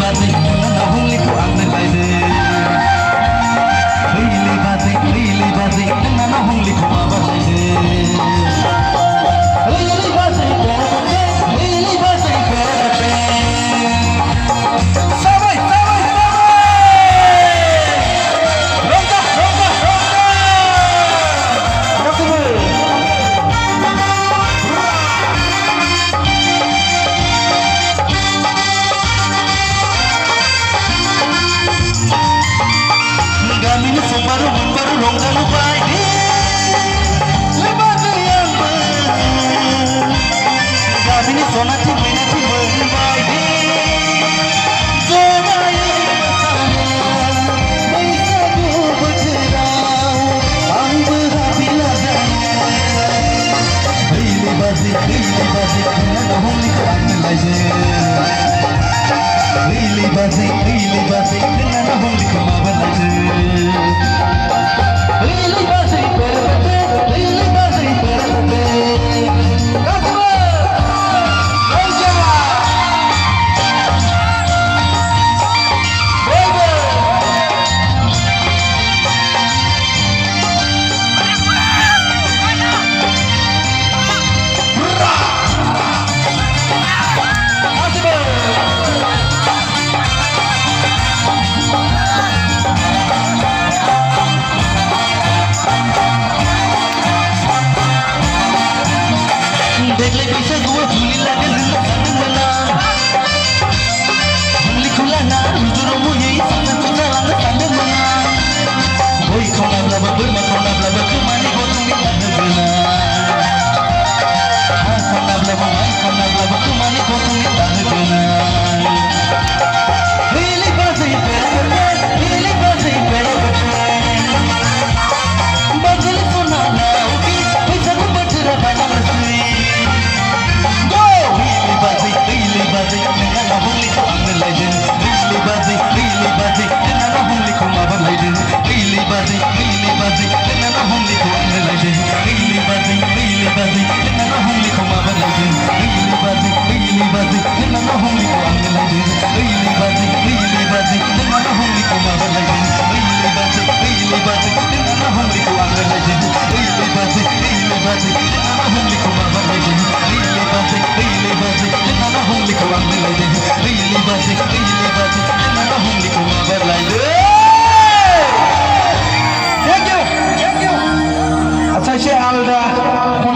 bazik na hungli ko ang naglayde Really bazik na hungli ko mabalayde Really bazik Sabay Ronda Gamini sumbaru baru rongga lupai di lebat yang Gamini sonati minati berlupai di zona yang bersama bisa ku bercerau ang berhabila jaya Really bazik na hungli ko ang nalaje Really bazik na hungli ko mabalaje Really bazik देखले कैसे दुआ झूली लगे लल्ला संग मना हमली खुला ना रुजुरो मुझे संग तुझा लंग संग मना कोई खोना ब्लबा बुरमा खोना ब्लबा कुमानी को तुम्ही संग मना हाँ खोना ब्लबा कुमानी को तुम्ही संग मना Really bazik बजल सुना ना उकी पैसा को बचरा बना मस्ती Really bazik na hungli ko ang nalaje Really bazik na hungli ko mabalaje Really bazik na hungli ko ang nalaje Really bazik na hungli ko mabalaje Really bazik na hungli ko ang nalaje Really bazik na hungli ko mabalaje Really bazik na hungli ko ang nalaje Really bazik na hungli ko mabalaje Really bazik na hungli ko ang nalaje Really bazik